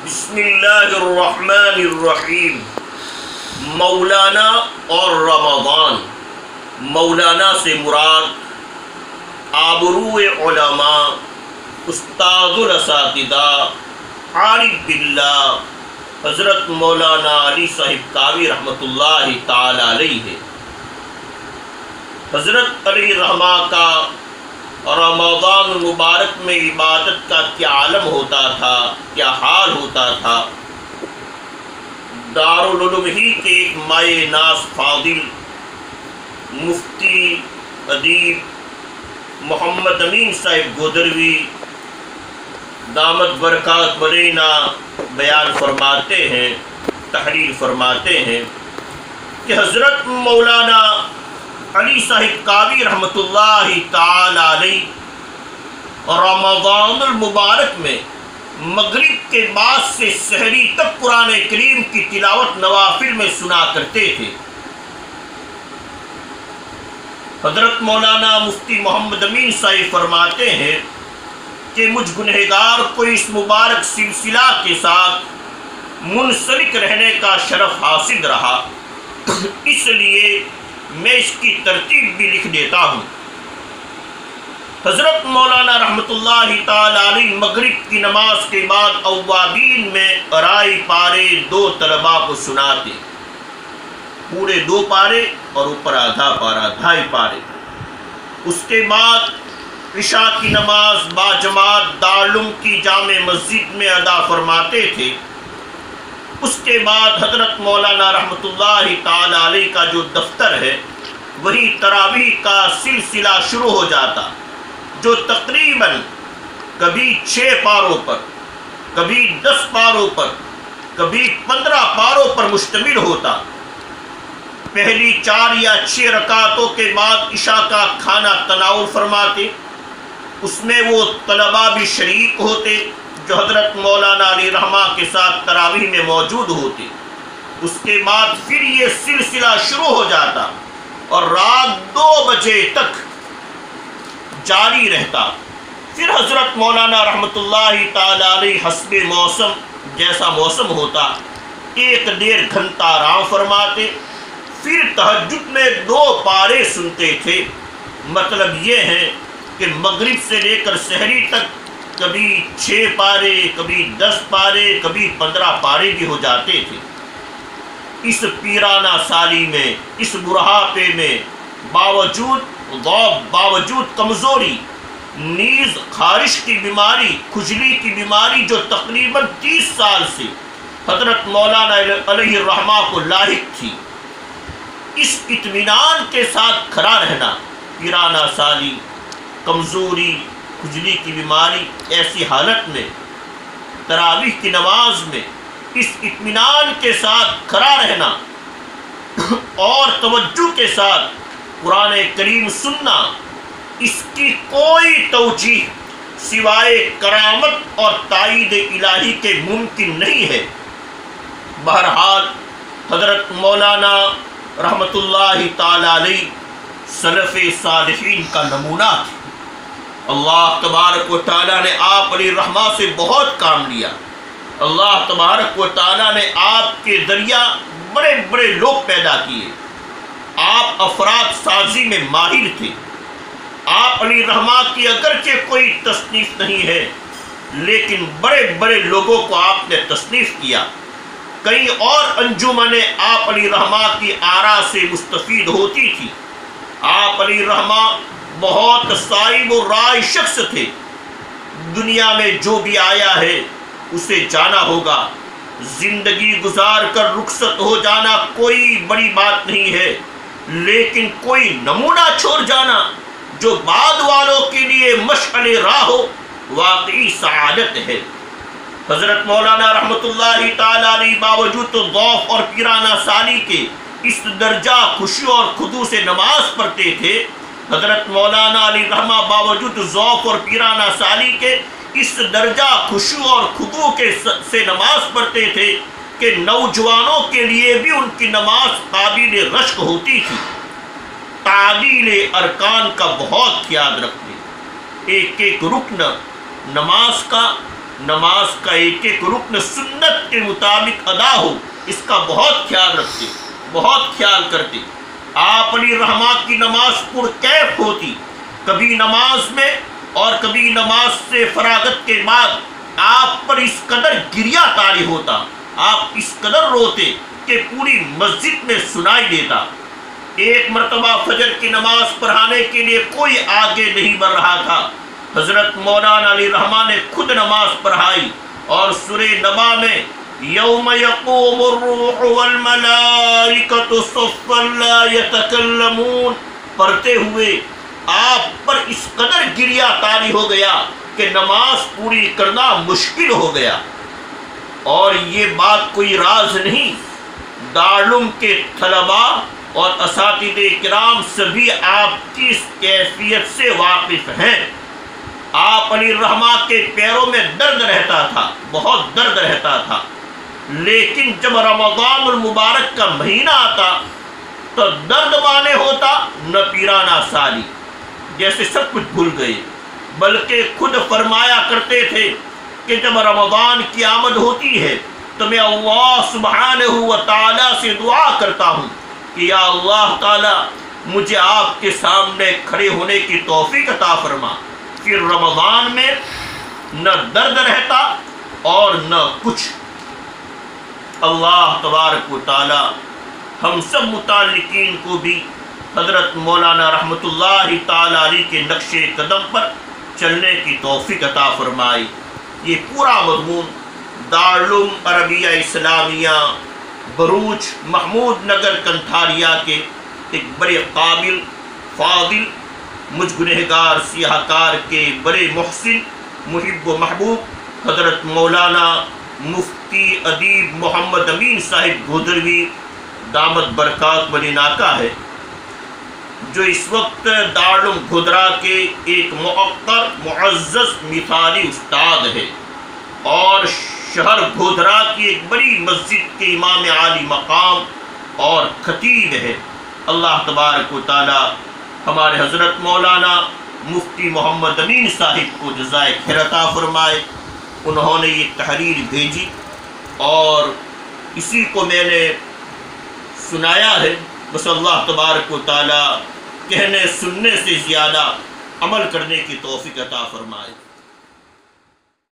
بسم اللہ الرحمن الرحیم۔ مولانا اور رمضان۔ مولانا سے مراد آبرو علماء، استاد الاساتذہ، عارف باللہ حضرت مولانا علی صاحب کاوی رحمۃ اللہ تعالی علیہ ہے۔ حضرت علی رحمہ کا رمضان المبارک میں عبادت کا کیا عالم ہوتا تھا، کیا حال ہوتا تھا۔ دارالعلوم ہی کے ایک مائے ناز فاضل مفتی ادیب محمد امین صاحب گودروی دامت برکات مرینا بیان فرماتے ہیں، تحریر فرماتے ہیں کہ حضرت مولانا علی صاحب کاوی رحمۃ اللہ تعالی علیہ رمضان المبارک میں مغرب کے بعد سے سحری تک قرآن کریم کی تلاوت نوافل میں سنا کرتے تھے۔ حضرت مولانا مفتی محمد امین صاحب فرماتے ہیں کہ مجھ گنہگار کو اس مبارک سلسلہ کے ساتھ منسلک رہنے کا شرف حاصل رہا، اس لیے میں اس کی ترتیب بھی لکھ دیتا ہوں۔ حضرت مولانا رحمۃ اللہ تعالی علیہ مغرب کی نماز کے بعد اوابین میں ارائی پارے 2 طلباء کو سناتے، پورے 2 پارے اور اوپر آدھا پارا 2.5 پارے۔ اس کے بعد عشاء کی نماز باجماعت دارالعلوم کی جامع مسجد میں ادا فرماتے تھے۔ اس کے بعد حضرت مولانا رحمۃ اللہ تعالی علیہ کا جو دفتر ہے وہی تراویح کا سلسلہ شروع ہو جاتا، جو تقریباً کبھی 6 پاروں پر، کبھی 10 پاروں پر، کبھی 15 پاروں پر مشتمل ہوتا۔ پہلی 4 یا 6 رکعتوں کے بعد عشاء کا کھانا تناول فرماتے، اس میں وہ طلباء بھی شریک ہوتے جو حضرت مولانا علی رحمہ کے ساتھ تراویح میں موجود ہوتے۔ اس کے بعد پھر یہ سلسلہ شروع ہو جاتا اور رات 2 بجے تک جاری رہتا۔ پھر حضرت مولانا رحمۃ اللہ تعالی علیہ حسب موسم، جیسا موسم ہوتا، 1-1.5 گھنٹہ آرام فرماتے، پھر تہجد میں 2 پارے سنتے تھے۔ مطلب یہ ہے کہ مغرب سے لے کر سحری تک کبھی 6 پارے، کبھی 10 پارے، کبھی 15 پارے بھی ہو جاتے تھے۔ اس پیرانہ سالی میں، اس بڑھاپے میں باوجود ضعف، باوجود کمزوری، نیز خارش کی بیماری، کھجلی کی بیماری جو تقریباً 30 سال سے حضرت مولانا علیہ الرحمہ کو لاحق تھی، اس اطمینان کے ساتھ کھڑا رہنا، پیرانہ سالی، کمزوری، کھجلی کی بیماری، ایسی حالت میں تراویح کی نماز میں اس اطمینان کے ساتھ کھڑا رہنا اور توجہ کے ساتھ قرآن کریم سننا، اس کی کوئی توجیہ سوائے کرامت اور تائید الہی کے ممکن نہیں ہے۔ بہرحال حضرت مولانا رحمۃ اللہ تعالی علیہ سلف صالحین کا نمونہ تھے۔ اللہ تبارک و تعالیٰ نے آپ علی رحمہ سے بہت کام لیا۔ اللہ تبارک و تعالیٰ نے آپ کے ذریعہ بڑے بڑے لوگ پیدا کیے۔ آپ افراد سازی میں ماہر تھے۔ آپ علی رحمہ کی اگرچہ کوئی تصنیف نہیں ہے، لیکن بڑے بڑے لوگوں کو آپ نے تصنیف کیا۔ کئی اور انجمنیں آپ علی رحمہ کی آراء سے مستفید ہوتی تھی۔ آپ علی رحمہ بہت صائب و رائے شخص تھے۔ دنیا میں جو بھی آیا ہے اسے جانا ہوگا۔ زندگی گزار کر رخصت ہو جانا کوئی بڑی بات نہیں ہے، لیکن کوئی نمونہ چھوڑ جانا جو بعد والوں کے لیے مشعل راہ ہو، واقعی سعادت ہے۔ حضرت مولانا رحمۃ اللہ تعالی علیہ باوجود ضعف اور پیرانہ سالی کے اس درجہ خشوع اور خضوع سے نماز پڑھتے تھے۔ حضرت مولانا علی رحمہ باوجود ضعف اور پیرانہ سالی کے اس درجہ خشوع اور خضوع سے نماز پڑھتے تھے کہ نوجوانوں کے لیے بھی ان کی نماز قابل رشک ہوتی تھی۔ تعدیل ارکان کا بہت خیال رکھتے، ایک ایک رکن نماز کا نماز کا ایک ایک رکن سنت کے مطابق ادا ہو، اس کا بہت خیال رکھتے، بہت خیال کرتے۔ آپ علیہ الرحمہ کی نماز پرکیف ہوتی، کبھی نماز میں اور کبھی نماز سے فراغت کے بعد آپ پر اس قدر گریہ طاری ہوتا، آپ اس قدر روتے کہ پوری مسجد میں سنائی دیتا۔ ایک مرتبہ فجر کی نماز پڑھانے کے لیے کوئی آگے نہیں بڑھ رہا تھا، حضرت مولانا علی رحمہ نے خود نماز پڑھائی اور سورہ نبا میں یوم یقوم الروح والملائکۃ صفا لا یتکلمون پڑھتے ہوئے آپ پر اس قدر گریہ طاری ہو گیا کہ نماز پوری کرنا مشکل ہو گیا۔ اور یہ بات کوئی راز نہیں، دارالعلوم کے طلباء اور اساتذہ کرام سبھی آپ کی اس کیفیت سے واقف ہیں۔ آپ علیہ الرحمہ کے پیروں میں درد رہتا تھا، بہت درد رہتا تھا، لیکن جب رمضان المبارک کا مہینہ آتا تو درد مانے ہوتا نہ پیرانہ سالی، جیسے سب کچھ بھول گئے۔ بلکہ خود فرمایا کرتے تھے کہ جب رمضان کی آمد ہوتی ہے تو میں اللہ سبحانہ و تعالیٰ سے دعا کرتا ہوں کہ یا اللہ تعالیٰ مجھے آپ کے سامنے کھڑے ہونے کی توفیق عطا فرما۔ پھر رمضان میں نہ درد رہتا اور نہ کچھ۔ اللہ تبارک و تعالی ہم سب متعلقین کو بھی حضرت مولانا رحمۃ اللہ تعالی علیہ کے نقش قدم پر چلنے کی توفیق عطا فرمائے۔ یہ پورا مضمون دارالعلوم عربیہ اسلامیہ بروچ محمود نگر کنٹھاریا کے ایک بڑے قابل فاضل مجھ گنہگار سیاہ کار کے بڑے محسن محب و محبوب حضرت مولانا مفتی ادیب محمد امین صاحب گودروی دامت برکات بنی ناکا ہے، جو اس وقت دارالعلوم گودرا کے ایک معطر معزز مثالی استاد ہے اور شہر گودرا کی ایک بڑی مسجد کے امام عالی مقام اور خطیب ہے۔ اللہ تبارک و تعالی ہمارے حضرت مولانا مفتی محمد امین صاحب کو جزائے خیر عطا فرمائے۔ انہوں نے یہ تحریر بھیجی اور اسی کو میں نے سنایا ہے۔ بس اللہ تبارک و تعالی کہنے سننے سے زیادہ عمل کرنے کی توفیق عطا فرمائے۔